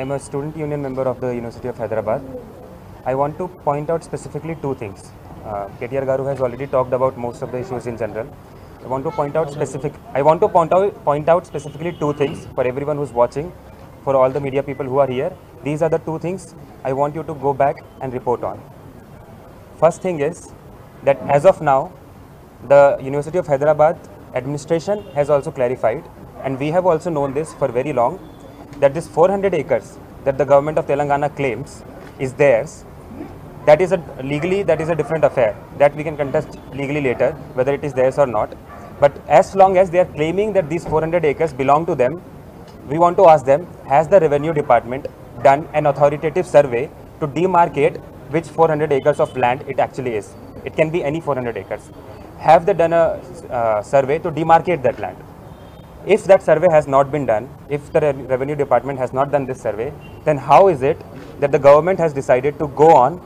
am a student union member of the University of Hyderabad. I want to point out specifically two things. KTR Garu has already talked about most of the issues in general. I want to point out specifically two things for everyone who's watching, for all the media people who are here. These are the two things I want you to go back and report on. First thing is that as of now, the University of Hyderabad administration has also clarified, and we have also known this for very long, that this 400 acres that the government of Telangana claims is theirs, that is a different affair that we can contest legally later whether it is theirs or not. But as long as they are claiming that these 400 acres belong to them, we want to ask them, has the revenue department done an authoritative survey to demarcate which 400 acres of land it actually is? It can be any 400 acres. Have they done a survey to demarcate that land? If that survey has not been done, if the revenue department has not done this survey, then how is it that the government has decided to go on,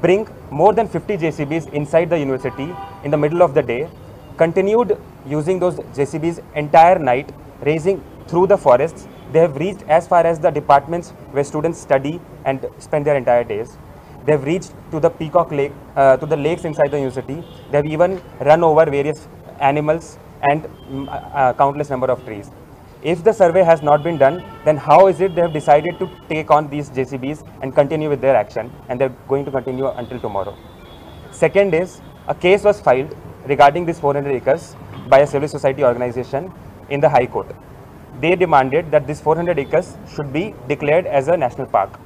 bring more than 50 JCBs inside the university in the middle of the day, continued using those JCBs entire night, raising through the forests? They have reached as far as the departments where students study and spend their entire days. They have reached to the Peacock Lake, to the lakes inside the university. They have even run over various animals and countless number of trees. If the survey has not been done, then how is it they have decided to take on these JCBs and continue with their action, and they're going to continue until tomorrow? Second is, a case was filed regarding this 400 acres by a civil society organization in the High Court. They demanded that this 400 acres should be declared as a national park.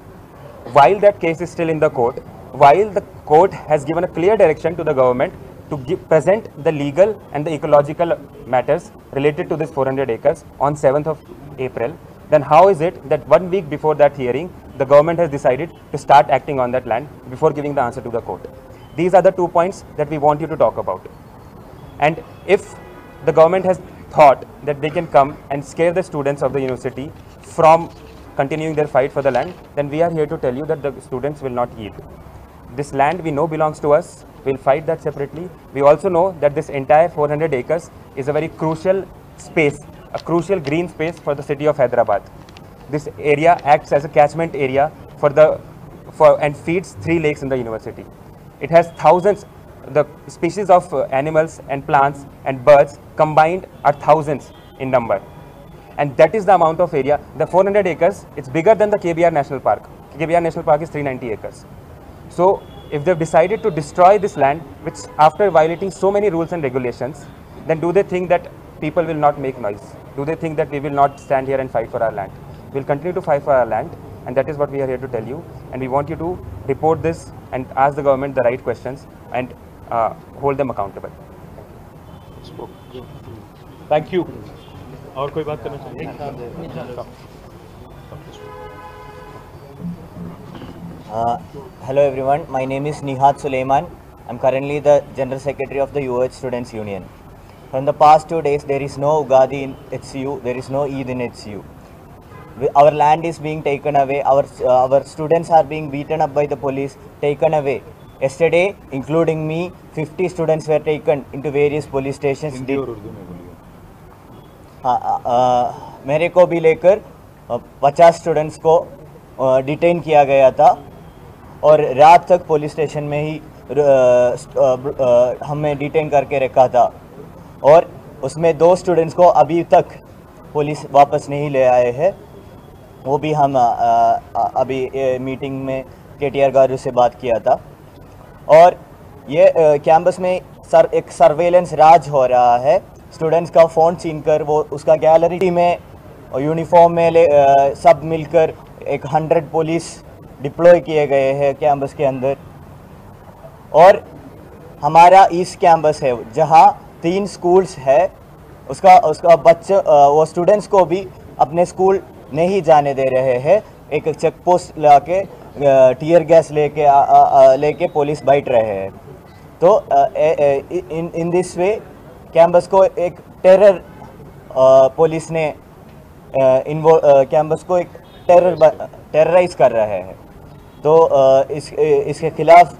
While that case is still in the court, while the court has given a clear direction to the government to present the legal and the ecological matters related to this 400 acres on 7th of April, then how is it that 1 week before that hearing, the government has decided to start acting on that land before giving the answer to the court? These are the 2 points that we want you to talk about. And if the government has thought that they can come and scare the students of the university from continuing their fight for the land, then we are here to tell you that the students will not yield. This land we know belongs to us. We'll fight that separately. We also know that this entire 400 acres is a very crucial space, a crucial green space for the city of Hyderabad. This area acts as a catchment area and feeds 3 lakes in the university. It has thousands, the species of animals and plants and birds combined are thousands in number. And that is the amount of area. The 400 acres, it's bigger than the KBR National Park. KBR National Park is 390 acres. So if they've decided to destroy this land, which after violating so many rules and regulations, then do they think that people will not make noise? Do they think that we will not stand here and fight for our land? We'll continue to fight for our land, and that is what we are here to tell you. And we want you to report this and ask the government the right questions and hold them accountable. Thank you. और कोई बात करना चाहिए? Hello everyone, my name is Nihat Suleiman. I'm currently the General Secretary of the UH Students Union. From the past 2 days, there is no Ugadi in HCU, there is no Eid in HCU. Our land is being taken away, our students are being beaten up by the police, taken away. Yesterday, including me, 50 students were taken into various police stations. मेरे को भी लेकर 50 students को detain किया गया था और रात तक पुलिस स्टेशन में ही हमें डिटेन करके रखा था और उसमें 2 स्टूडेंट्स को अभी तक पुलिस वापस नहीं ले आए हैं। वो भी हम अभी मीटिंग में KTR गारू से बात किया था। और ये कैंपस में एक सर्वेलेंस राज हो रहा है। स्टूडेंट्स का फ़ोन छीनकर वो उसका गैलरी में यूनिफॉर्म में सब मिलकर एक 100 पुलिस डिप्लॉय किए गए हैं कैंपस के अंदर। और हमारा ईस्ट कैंपस है जहां 3 स्कूल्स है, उसका बच्चे वो स्टूडेंट्स को भी अपने स्कूल नहीं जाने दे रहे हैं। एक चेक पोस्ट लाके टीयर गैस लेके पुलिस बैठ रहे हैं। तो इन दिस वे कैंपस को एक पुलिस ने कैंपस को एक टेरराइज कर रहे हैं। तो इसके खिलाफ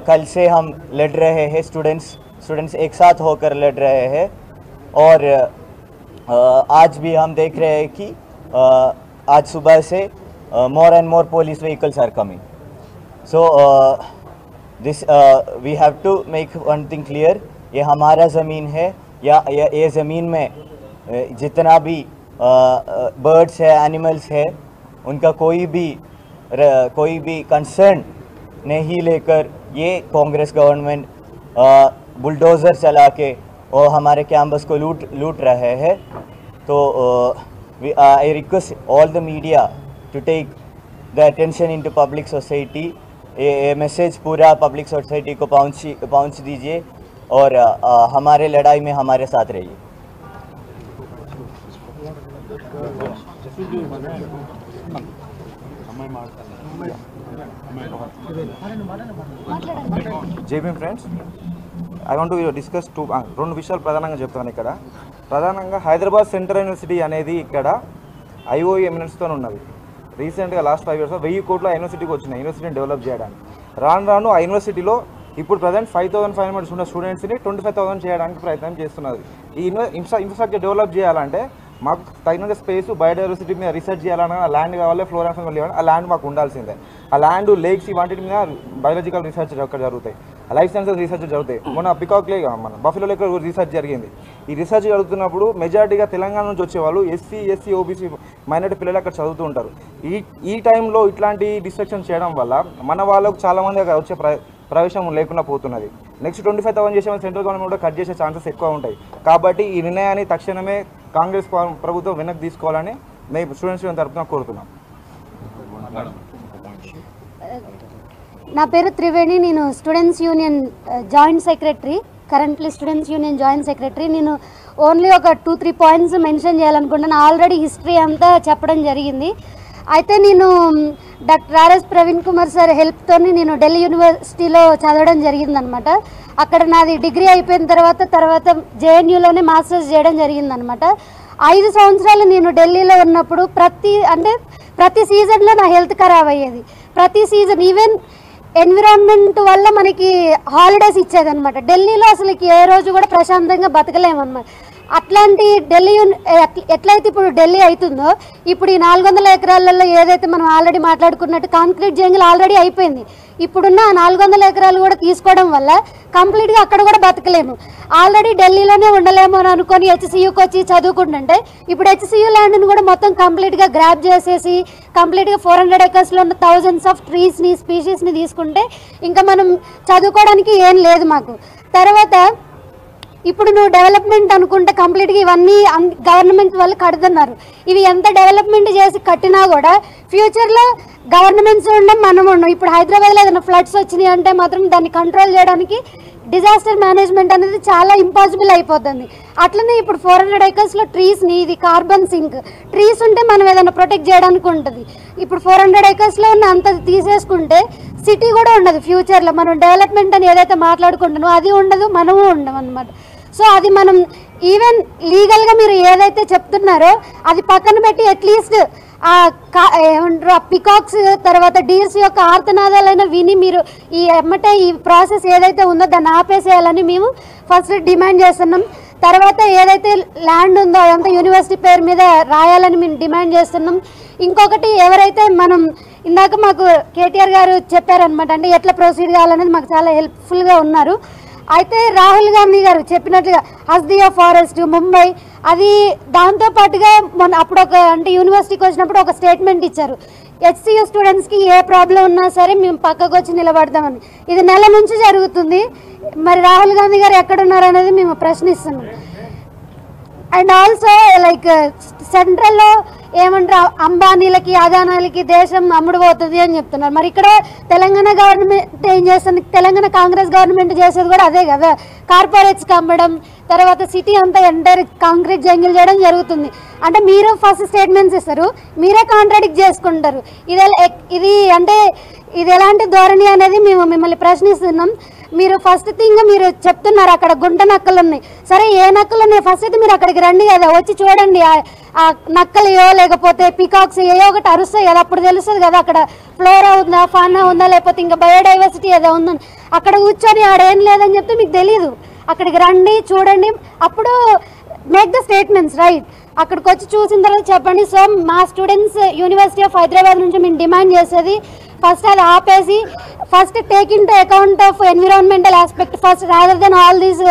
कल से हम लड़ रहे हैं। स्टूडेंट्स एक साथ होकर लड़ रहे हैं और आज भी हम देख रहे हैं कि आज सुबह से more and more police vehicles are coming. So this we have to make one thing clear, ये हमारा ज़मीन है या ये ज़मीन में जितना भी बर्ड्स है, एनिमल्स है, उनका कोई भी कंसर्न नहीं लेकर ये कांग्रेस गवर्नमेंट बुलडोज़र चला के और हमारे कैंपस को लूट रहे हैं. तो I request all the media to take the attention into public society. ये मैसेज पूरा पब्लिक सोसाइटी को पहुंच दीजिए और हमारे लड़ाई में हमारे साथ रहिए. Jai Bhim friends, I want to discuss రెండు విషయాలు ప్రధానంగా చెప్తాను. ఇక్కడ ప్రధానంగా హైదరాబాద్ సెంట్రల్ యూనివర్సిటీ అనేది ఇక్కడ ఐఓఈ ఎమినెన్స్తో ఉన్నది. రీసెంట్గా లాస్ట్ 5 years 1000 కోట్ల యూనివర్సిటీకి వచ్చినాయి యూనివర్సిటీని డెవలప్ చేయడానికి. రాను ఆ యూనివర్సిటీలో ఇప్పుడు ప్రజెంట్ 5500 ఉన్న స్టూడెంట్స్ని 25,000 చేయడానికి ప్రయత్నం చేస్తున్నది. ఈ ఇన్ఫ్రాస్ట్రక్చర్ డెవలప్ చేయాలంటే మాకు తగినంత స్పేస్, బయోడైవర్సిటీ మీద రీసెర్చ్ చేయాలన్నా ల్యాండ్ కావాలి, ఫ్లోరా ఫానా కావాలి, ఆ ల్యాండ్ మాకు ఉండాల్సిందే. ఆ ల్యాండ్, లేక్స్ ఇవాటి మీద బయాలజికల్ రీసెర్చ్ అక్కడ జరుగుతాయి, లైఫ్ సైన్సెస్ రీసెర్చ్ జరుగుతాయి. మన పికాక్ లేక్, మన బఫెలో లేక్ రీసెర్చ్ జరిగింది. ఈ రీసెర్చ్ జరుగుతున్నప్పుడు మెజారిటీగా తెలంగాణ నుంచి వచ్చేవాళ్ళు ఎస్సీ ఓబీసీ మైనారిటీ పిల్లలు అక్కడ చదువుతూ ఉంటారు. ఈ టైంలో ఇట్లాంటి డిస్ట్రక్షన్ చేయడం వల్ల మన వాళ్ళకు చాలామంది అక్కడ వచ్చే ప్రవేశం లేకుండా పోతున్నది. నెక్స్ట్ 25,000 చేసే సెంట్రల్ గవర్నమెంట్ కూడా కట్ చేసే ఛాన్సెస్ ఎక్కువ ఉంటాయి. కాబట్టి ఈ నిర్ణయాన్ని తక్షణమే కాంగ్రెస్ ప్రభుత్వం వెనక్కి తీసుకోవాలని మేము స్టూడెంట్స్ తరఫున కోరుతున్నాం. నా పేరు త్రివేణి, నేను students union joint secretary, currently students union joint secretary. నేను ఓన్లీ ఒక 2-3 పాయింట్స్ మెన్షన్ చేయాలనుకుంటున్నాను. ఆల్రెడీ హిస్టరీ అంతా చెప్పడం జరిగింది. అయితే నేను doctor RS Praveen Kumar sir హెల్ప్తో నేను ఢిల్లీ యూనివర్సిటీలో చదవడం జరిగిందనమాట. అక్కడ నాది డిగ్రీ అయిపోయిన తర్వాత జేఎన్యూలోనే మాస్టర్స్ చేయడం జరిగిందనమాట. 5 సంవత్సరాలు నేను ఢిల్లీలో ఉన్నప్పుడు ప్రతి సీజన్లో నా హెల్త్ ఖరాబ్ అయ్యేది. ప్రతి సీజన్ ఈవెన్ ఎన్విరాన్మెంట్ వల్ల మనకి హాలిడేస్ ఇచ్చేదనమాట. ఢిల్లీలో అసలు ఏ రోజు కూడా ప్రశాంతంగా బతకలేమన్నమాట. అట్లాంటి ఢిల్లీ ఎట్లయితే ఇప్పుడు ఢిల్లీ అవుతుందో, ఇప్పుడు ఈ 400 ఎకరాలలో ఏదైతే మనం ఆల్రెడీ మాట్లాడుకున్నట్టు కాంక్రీట్ జంగిల్ ఆల్రెడీ అయిపోయింది. ఇప్పుడున్న 400 ఎకరాలు కూడా తీసుకోవడం వల్ల కంప్లీట్గా అక్కడ కూడా బతకలేము. ఆల్రెడీ ఢిల్లీలోనే ఉండలేము అని అనుకొని హెచ్సియూకి వచ్చి చదువుకుంటుంటే ఇప్పుడు హెచ్సియూ ల్యాండ్ని కూడా మొత్తం కంప్లీట్గా గ్రాప్ చేసేసి కంప్లీట్గా 400 acresలో ఉన్న thousands ఆఫ్ ట్రీస్ని, స్పీషీస్ని తీసుకుంటే ఇంకా మనం చదువుకోవడానికి ఏం లేదు మాకు. తర్వాత ఇప్పుడు నువ్వు డెవలప్మెంట్ అనుకుంటే కంప్లీట్గా ఇవన్నీ గవర్నమెంట్ వాళ్ళు కడుతున్నారు. ఇవి ఎంత డెవలప్మెంట్ చేసి కట్టినా కూడా ఫ్యూచర్లో గవర్నమెంట్స్ ఉండడం, మనం ఉండం. ఇప్పుడు హైదరాబాద్లో ఏదైనా ఫ్లడ్స్ వచ్చినాయి అంటే మాత్రం దాన్ని కంట్రోల్ చేయడానికి డిజాస్టర్ మేనేజ్మెంట్ అనేది చాలా ఇంపాసిబుల్ అయిపోతుంది. అట్లనే ఇప్పుడు 400 acresలో ట్రీస్ని, ఇది కార్బన్ సింక్, ట్రీస్ ఉంటే మనం ఏదైనా ప్రొటెక్ట్ చేయడానికి ఉంటుంది. ఇప్పుడు 400 acresలో ఉన్న అంత తీసేసుకుంటే సిటీ కూడా ఉండదు. ఫ్యూచర్లో మనం డెవలప్మెంట్ అని ఏదైతే మాట్లాడుకుంటున్నామో అది ఉండదు, మనము ఉండం అన్నమాట. సో అది మనం ఈవెన్ లీగల్గా మీరు ఏదైతే చెప్తున్నారో అది పక్కన పెట్టి అట్లీస్ట్ ఏమంటారు పికాక్స్ తర్వాత డీర్స్ యొక్క ఆర్తనాదాలైనా విని మీరు ఎమ్మటే ఈ ప్రాసెస్ ఏదైతే ఉందో దాన్ని ఆపేసేయాలని మేము ఫస్ట్ డిమాండ్ చేస్తున్నాం. తర్వాత ఏదైతే ల్యాండ్ ఉందో అదంతా యూనివర్సిటీ పేరు మీద రాయాలని మేము డిమాండ్ చేస్తున్నాం. ఇంకొకటి ఎవరైతే మనం ఇందాక మాకు కేటీఆర్ గారు చెప్పారనమాట, అంటే ఎట్లా ప్రొసీడ్ కావాలనేది మాకు చాలా హెల్ప్ఫుల్గా ఉన్నారు. అయితే రాహుల్ గాంధీ గారు చెప్పినట్లుగా హస్దియా ఫారెస్ట్ ముంబై అది దాంతోపాటుగా అప్పుడు అంటే యూనివర్సిటీకి వచ్చినప్పుడు ఒక స్టేట్మెంట్ ఇచ్చారు, హెచ్సియూ స్టూడెంట్స్కి ఏ ప్రాబ్లం ఉన్నా సరే మేము పక్కకు వచ్చి నిలబడతామని. ఇది నెల నుంచి జరుగుతుంది. మరి రాహుల్ గాంధీ గారు ఎక్కడున్నారు అనేది మేము ప్రశ్నిస్తున్నాం. అండ్ ఆల్సో లైక్ సెంట్రల్లో ఏమంటారు అంబానీలకి, అదానాలకి దేశం అమ్ముడుపోతుంది అని చెప్తున్నారు. మరి ఇక్కడ తెలంగాణ గవర్నమెంట్ ఏం చేస్తుంది? తెలంగాణ కాంగ్రెస్ గవర్నమెంట్ చేసేది కూడా అదే కదా, కార్పొరేట్స్కి అమ్మడం, తర్వాత సిటీ అంతా ఎంటైర్ కాంక్రీట్ జంగిల్ చేయడం జరుగుతుంది. అంటే మీరు ఫస్ట్ స్టేట్మెంట్స్ ఇస్తారు, మీరే కాంట్రాడిక్ట్ చేసుకుంటారు. ఇది ఎలాంటి ధోరణి అనేది మేము మిమ్మల్ని ప్రశ్నిస్తున్నాం. మీరు ఫస్ట్ థింగ్ మీరు చెప్తున్నారు అక్కడ గుంట నక్కలు ఉన్నాయి. సరే ఏ నక్కలు ఉన్నాయి ఫస్ట్ అయితే మీరు అక్కడికి రండి కదా, వచ్చి చూడండి. ఆ నక్కలు లేకపోతే పికాక్స్ ఏయో ఒకటి అరుస్తాయి కదా, అప్పుడు తెలుస్తుంది కదా అక్కడ ఫ్లోరా ఉందా, ఫానా ఉందా, లేకపోతే ఇంకా బయోడైవర్సిటీ ఏదో ఉందని. అక్కడ కూర్చొని ఆడేం లేదని చెప్తే మీకు తెలీదు. అక్కడికి రండి, చూడండి, అప్పుడు మేక్ ద స్టేట్మెంట్స్ రైట్. అక్కడికి వచ్చి చూసిన తర్వాత చెప్పండి. సో మా స్టూడెంట్స్ యూనివర్సిటీ ఆఫ్ హైదరాబాద్ నుంచి మేము డిమాండ్ చేసేది ఫస్ట్ అది ఆపేసి first take in to account of environmental aspect first rather than all these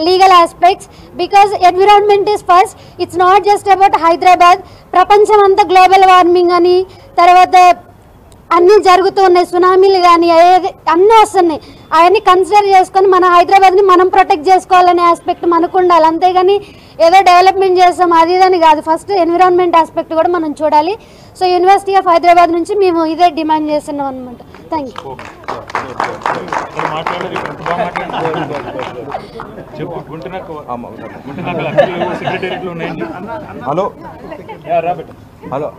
legal aspects because environment is first. It's not just about Hyderabad, ప్రపంచం అంతా గ్లోబల్ వార్మింగ్ అని తర్వాత అన్నీ జరుగుతూ ఉన్నాయి, సునామీలు కానీ అన్నీ వస్తున్నాయి. అవన్నీ కన్సిడర్ చేసుకొని మన హైదరాబాద్ని మనం ప్రొటెక్ట్ చేసుకోవాలనే ఆస్పెక్ట్ మనకు ఉండాలి. అంతేగాని ఏదో డెవలప్మెంట్ చేస్తాం అది ఇదని కాదు, ఫస్ట్ ఎన్విరాన్మెంట్ ఆస్పెక్ట్ కూడా మనం చూడాలి. సో యూనివర్సిటీ ఆఫ్ హైదరాబాద్ నుంచి మేము ఇదే డిమాండ్ చేస్తున్నాం అనమాట. Thank you. Hello hello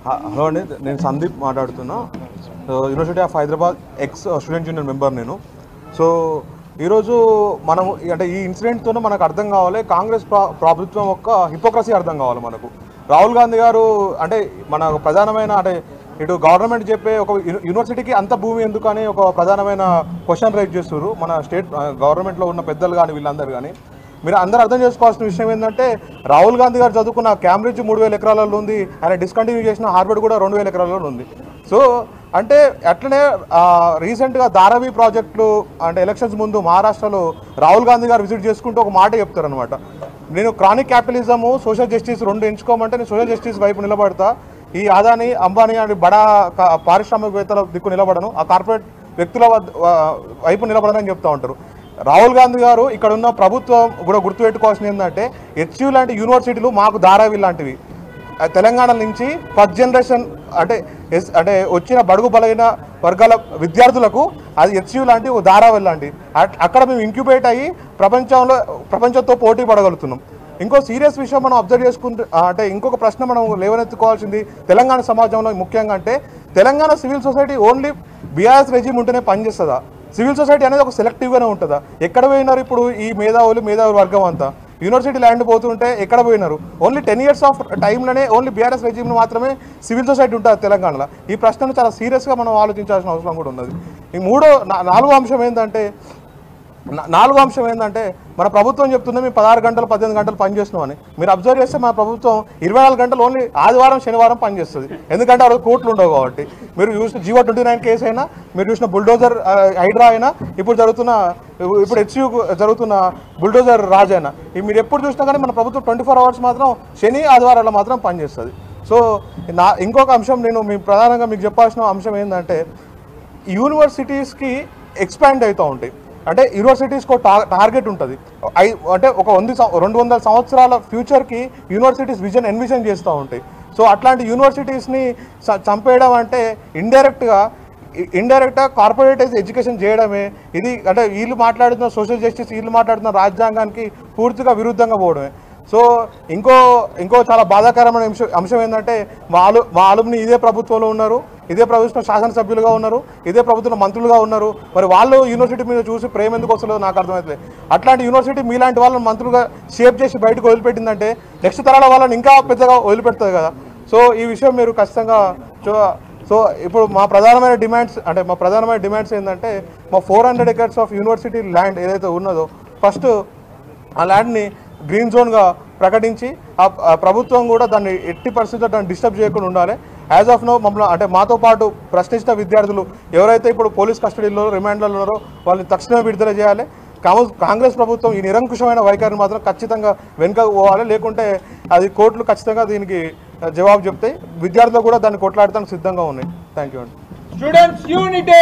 hello అండి, నేను సందీప్ మాట్లాడుతున్నా. University of Hyderabad X student union member నేను. సో ఈరోజు మనం అంటే ఈ ఇన్సిడెంట్తోనే మనకు అర్థం కావాలి కాంగ్రెస్ ప్రభుత్వం యొక్క హిపోక్రసీ అర్థం కావాలి మనకు. రాహుల్ గాంధీ గారు అంటే మన ప్రధానమైన అంటే ఇటు గవర్నమెంట్ చెప్పే ఒక యూనివర్సిటీకి అంత భూమి ఎందుకు అని ఒక ప్రధానమైన క్వశ్చన్ రైజ్ చేస్తున్నారు మన స్టేట్ గవర్నమెంట్లో ఉన్న పెద్దలు కానీ వీళ్ళందరూ కానీ. మీరు అందరూ అర్థం చేసుకోవాల్సిన విషయం ఏంటంటే రాహుల్ గాంధీ గారు చదువుకున్న క్యాంబ్రిడ్జ్ 3000 ఎకరాలలో ఉంది, ఆయన డిస్కంటిన్యూ చేసిన హార్వర్డ్ కూడా 2000 ఎకరాలలో ఉంది. సో అంటే అట్లనే రీసెంట్గా ధారావి ప్రాజెక్టులు అంటే ఎలక్షన్స్ ముందు మహారాష్ట్రలో రాహుల్ గాంధీ గారు విజిట్ చేసుకుంటూ ఒక మాట చెప్తారనమాట. నేను క్రానిక్ క్యాపిటలిజము సోషల్ జస్టిస్ రెండు ఎంచుకోమంటే నేను సోషల్ జస్టిస్ వైపు నిలబడతా, ఈ అదాని అంబానీ అని బడా పారిశ్రామికవేత్తల దిక్కు నిలబడను, ఆ కార్పొరేట్ వ్యక్తుల వైపు నిలబడనని చెప్తూ ఉంటారు. రాహుల్ గాంధీ గారు ఇక్కడ ఉన్న ప్రభుత్వం కూడా గుర్తుపెట్టుకోవాల్సింది ఏంటంటే హెచ్యూ లాంటి యూనివర్సిటీలు మాకు ధారావి లాంటివి తెలంగాణ నుంచి ఫస్ట్ జనరేషన్ అంటే వచ్చిన బడుగు బలైన వర్గాల విద్యార్థులకు అది హెచ్యూ లాంటి ఒక ధారావి లాంటి అక్కడ మేము ఇంక్యుబేట్ అయ్యి ప్రపంచంతో పోటీ పడగలుగుతున్నాం. ఇంకో సీరియస్ విషయం మనం అబ్జర్వ్ చేసుకుంటే అంటే ఇంకొక ప్రశ్న మనం లేవనెత్తుకోవాల్సింది తెలంగాణ సమాజంలో ముఖ్యంగా అంటే Telangana civil society only BRS regime ఉంటేనే పనిచేస్తుందా? సివిల్ సొసైటీ అనేది ఒక సెలెక్టివ్గానే ఉంటుందా? ఎక్కడ పోయినారు ఇప్పుడు ఈ మేధావులు వర్గం అంతా? యూనివర్సిటీ ల్యాండ్ పోతుంటే ఎక్కడ పోయినారు? ఓన్లీ 10 years ఆఫ్ టైంలోనే ఓన్లీ బీఆర్ఎస్ రెజీమ్ను మాత్రమే సివిల్ సొసైటీ ఉంటుంది తెలంగాణలో. ఈ ప్రశ్నను చాలా సీరియస్గా మనం ఆలోచించాల్సిన అవసరం కూడా ఉన్నది. ఈ నాలుగో అంశం ఏంటంటే మన ప్రభుత్వం చెప్తుంది మేము 16 గంటలు 18 గంటలు పనిచేస్తున్నామని. మీరు అబ్జర్వ్ చేస్తే మన ప్రభుత్వం 24 గంటలు ఓన్లీ ఆదివారం శనివారం పనిచేస్తుంది, ఎందుకంటే ఆ రోజు కోర్టులు ఉండవు కాబట్టి. మీరు చూసిన జీవో 29 కేసు అయినా, మీరు చూసిన బుల్డోజర్ హైడ్రా అయినా, ఇప్పుడు హెచ్యూ జరుగుతున్న బుల్డోజర్ రాజ్ అయినా, మీరు ఎప్పుడు చూసినా కానీ మన ప్రభుత్వం 24 hours మాత్రం శని ఆదివారాల్లో మాత్రం పనిచేస్తుంది. సో ఇంకొక అంశం నేను ప్రధానంగా మీకు చెప్పాల్సిన అంశం ఏంటంటే యూనివర్సిటీస్కి ఎక్స్పాండ్ అవుతూ ఉంటాయి. అంటే యూనివర్సిటీస్కి టార్గెట్ ఉంటుంది, అంటే ఒక 200 సంవత్సరాల ఫ్యూచర్కి యూనివర్సిటీస్ ఎన్విజన్ చేస్తూ ఉంటాయి. సో అట్లాంటి యూనివర్సిటీస్ని చంపేయడం అంటే ఇండైరెక్ట్గా కార్పొరేటైజ్ ఎడ్యుకేషన్ చేయడమే. ఇది అంటే వీళ్ళు మాట్లాడుతున్న సోషల్ జస్టిస్, వీళ్ళు మాట్లాడుతున్న రాజ్యాంగానికి పూర్తిగా విరుద్ధంగా పోవడమే. సో ఇంకో చాలా బాధాకరమైన అంశం ఏంటంటే మా ఆలుమ్ని ఇదే ప్రభుత్వంలో ఉన్నారు, ఇదే ప్రభుత్వం శాసనసభ్యులుగా ఉన్నారు, ఇదే ప్రభుత్వంలో మంత్రులుగా ఉన్నారు. మరి వాళ్ళు యూనివర్సిటీ మీద చూసి ప్రేమ ఎందుకు వస్తుందో నాకు అర్థమవుతుంది. అట్లాంటి యూనివర్సిటీ మీలాంటి వాళ్ళని మంత్రులుగా షేప్ చేసి బయటకు వదిలిపెట్టిందంటే నెక్స్ట్ తరాల వాళ్ళని ఇంకా పెద్దగా వదిలిపెడుతుంది కదా. సో ఈ విషయం మీరు ఖచ్చితంగా సో ఇప్పుడు మా ప్రధానమైన డిమాండ్స్ ఏంటంటే మా 400 acres ఆఫ్ యూనివర్సిటీ ల్యాండ్ ఏదైతే ఉన్నదో ఫస్ట్ ఆ ల్యాండ్ని గ్రీన్ జోన్గా ప్రకటించి ఆ ప్రభుత్వం కూడా దాన్ని 80% దాన్ని డిస్టర్బ్ చేయకుండా ఉండాలి. యాజ్ ఆఫ్ నో మమ్మల్ని అంటే మాతో పాటు ప్రశ్నించిన విద్యార్థులు ఎవరైతే ఇప్పుడు పోలీస్ కస్టడీలో రిమాండ్లో ఉన్నారో వాళ్ళని తక్షణమే విడుదల చేయాలి. కాంగ్రెస్ ప్రభుత్వం ఈ నిరంకుశమైన వైఖరిని మాత్రం ఖచ్చితంగా వెనుక పోవాలి, లేకుంటే అది కోర్టులు ఖచ్చితంగా దీనికి జవాబు చెప్తాయి. విద్యార్థులు కూడా దాన్ని కొట్లాడటానికి సిద్ధంగా ఉన్నాయి. థ్యాంక్ యూ అండి. Students unity,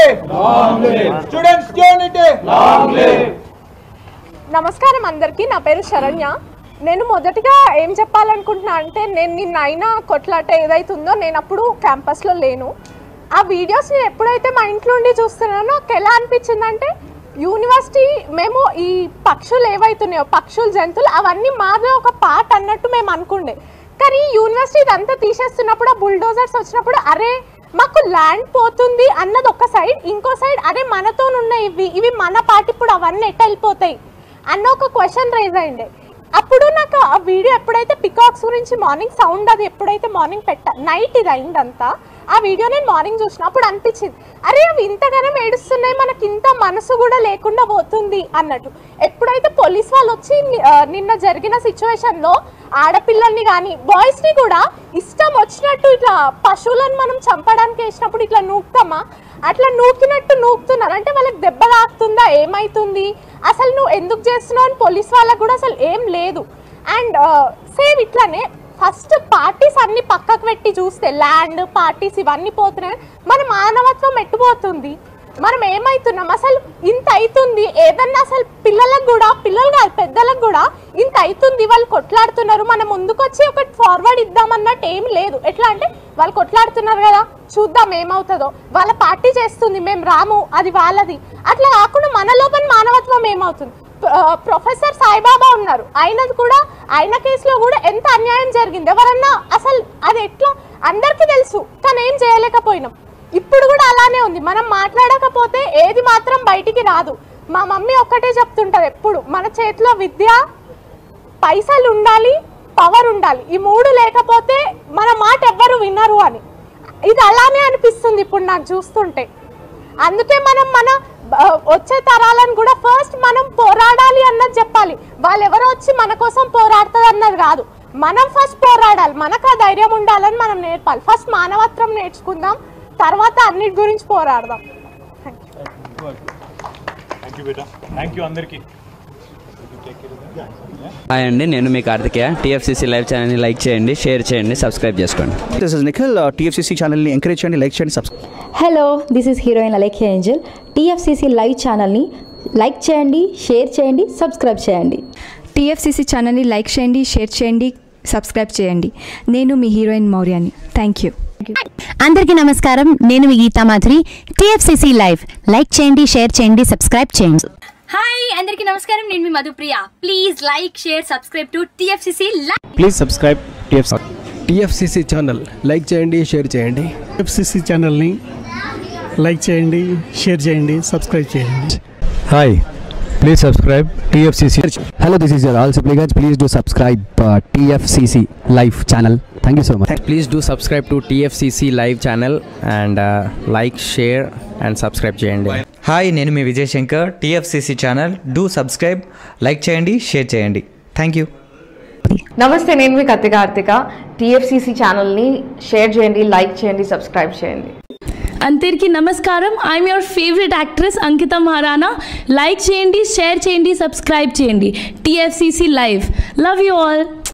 students unity. నమస్కారం అందరికీ, నా పేరు శరణ్య. నేను మొదటిగా ఏం చెప్పాలనుకుంటున్నా అంటే నేను నిన్న అయినా కొట్లాట ఏదైతుందో నేను అప్పుడు క్యాంపస్లో లేను. ఆ వీడియోస్ నేను ఎప్పుడైతే మా ఇంట్లో ఉండి చూస్తున్నానో నాకు ఎలా అనిపించిందంటే యూనివర్సిటీ మేము ఈ పక్షులు ఏవైతున్నాయో పక్షులు జంతువులు అవన్నీ మాదే ఒక పార్ట్ అన్నట్టు మేము అనుకుండే. కానీ యూనివర్సిటీ ఇదంతా తీసేస్తున్నప్పుడు ఆ బుల్డోజర్స్ వచ్చినప్పుడు అరే మాకు ల్యాండ్ పోతుంది అన్నది ఒక సైడ్, ఇంకో సైడ్ అరే మనతో ఉన్నాయి ఇవి మన పార్ట్, ఇప్పుడు అవన్నీ ఎట్ట వెళ్ళిపోతాయి అన్న ఒక క్వశ్చన్ రైజ్ అయింది. అప్పుడు నాకు ఆ వీడియో ఎప్పుడైతే పికాక్స్ గురించి మార్నింగ్ సౌండ్ అది ఎప్పుడైతే మార్నింగ్ నైట్ ఇది అయిందంతా ఆ వీడియో నేను మార్నింగ్ చూసిన అప్పుడు అనిపించింది అరే అవి ఇంతగానం ఏడుస్తున్నాయి, మనకి ఇంత మనసు కూడా లేకుండా పోతుంది అన్నట్టు. ఎప్పుడైతే పోలీస్ వాళ్ళు వచ్చి నిన్న జరిగిన సిచ్యువేషన్లో ఆడపిల్లల్ని కానీ బాయ్స్ని కూడా ఇష్టం వచ్చినట్టు ఇట్లా పశువులను మనం చంపడానికి వేసినప్పుడు ఇట్లా నూకుతామా, అట్లా నూకినట్టు నూకుతున్నారు. అంటే వాళ్ళకి దెబ్బ తాకుతుందా, ఏమవుతుంది, అసలు నువ్వు ఎందుకు చేస్తున్నావు అని పోలీస్ వాళ్ళకు కూడా అసలు ఏం లేదు. అండ్ సేమ్ ఇట్లానే ఫస్ట్ పార్టీస్ అన్ని పక్కకు పెట్టి చూస్తే ల్యాండ్ పార్టీస్ ఇవన్నీ పోతున్నాయి, మన మానవత్వం ఎట్టుపోతుంది, మనం ఏమవుతున్నాం, అసలు ఇంత అవుతుంది ఏదన్నా, అసలు పిల్లలకు కూడా, పిల్లలు కాదు పెద్దలకు కూడా ఇంత అవుతుంది, వాళ్ళు కొట్లాడుతున్నారు, మనం ముందుకొచ్చి ఒకటి ఫార్వర్డ్ ఇద్దామన్నట్టు ఏం లేదు. ఎట్లా అంటే వాళ్ళు కొట్లాడుతున్నారు కదా చూద్దాం ఏమవుతుందో, వాళ్ళ పార్టీ చేస్తుంది మేము రాము అది వాళ్ళది, అట్లా కాకుండా మన లోపల మానవత్వం ఏమవుతుంది. ప్రొఫెసర్ సాయిబాబా ఉన్నారు, ఆయనది కూడా ఆయన కేసులో కూడా ఎంత అన్యాయం జరిగింది, ఎవరన్నా అసలు అది ఎట్లా అందరికీ తెలుసు కానీ ఏం చేయలేకపోయినాం. ఇప్పుడు కూడా అలానే ఉంది, మనం మాట్లాడకపోతే ఏది మాత్రం బయటికి రాదు. మా మమ్మీ ఒక్కటే చెప్తుంటారు ఎప్పుడు, మన చేతిలో విద్య, పైసలు ఉండాలి, పవర్ ఉండాలి, ఈ మూడు లేకపోతే మన మాట ఎవ్వరు వినరు అని. ఇది అలానే అనిపిస్తుంది ఇప్పుడు నాకు చూస్తుంటే. అందుకే మనం మన వచ్చే తరాలను కూడా ఫస్ట్ మనం పోరాడాలి అన్నది చెప్పాలి. వాళ్ళు ఎవరో వచ్చి మన కోసం పోరాడుతుంది అన్నది కాదు, మనం ఫస్ట్ పోరాడాలి, మనకు ఆ ధైర్యం ఉండాలని మనం నేర్పాలి. ఫస్ట్ మానవత్వం నేర్చుకుందాం, తర్వాత అన్నిటి గురించి పోరాడదాం. Thank you beta, thank you అందరికీ. హాయ్ అండి, నేను మీ కార్తికేయ. టీఎఫ్సీసీ లైవ్ ఛానల్ని లైక్ చేయండి, షేర్ చేయండి, సబ్స్క్రైబ్ చేసుకోండి. This is Nikhil. టీఎఫ్సీసీ ఛానల్ని ఎంకరేజ్ చేయండి, లైక్ చేయండి, subscribe. Hello, this is heroine Alekhya Angel. TFCC live ఛానల్ని లైక్ చేయండి, షేర్ చేయండి, సబ్స్క్రైబ్ చేయండి. టీఎఫ్సీసీ ఛానల్ని లైక్ చేయండి, షేర్ చేయండి, సబ్స్క్రైబ్ చేయండి. నేను మీ హీరోయిన్ మౌర్యాని. Thank you. అందరికీ నమస్కారం, నేను మీ Gita Madhuri. TFCC live like చేయండి, షేర్ చేయండి, సబ్స్క్రైబ్ చేయండి. హాయ్ అందరికీ నమస్కారం, నేను మీ Madhupriya. Please like share subscribe to TFCC live. Please subscribe TFCC channel. Like చేయండి, షేర్ చేయండి. టీఎఫ్సీసీ ఛానల్ని లైక్ చేయండి, షేర్ చేయండి, సబ్స్క్రైబ్ చేయండి. Hi, please subscribe TFCC. Hello, this is your all Sipligunj. Please do subscribe TFCC live channel. Thank you so much. Please do subscribe to TFCC live channel and like, share and subscribe చేయండి. Hi, నేను మీ Vijay Shankar. TFCC channel do subscribe, like చేయండి, share చేయండి. Thank you. నమస్తే, నేను మీ Karthika. TFCC ఛానల్ని share చేయండి, లైక్ చేయండి, సబ్స్క్రైబ్ చేయండి. అందరికీ నమస్కారం, I'm your favourite actress Ankita Maharana. Like చేయండి, షేర్ చేయండి, సబ్స్క్రైబ్ చేయండి. TFCC live. Love you all.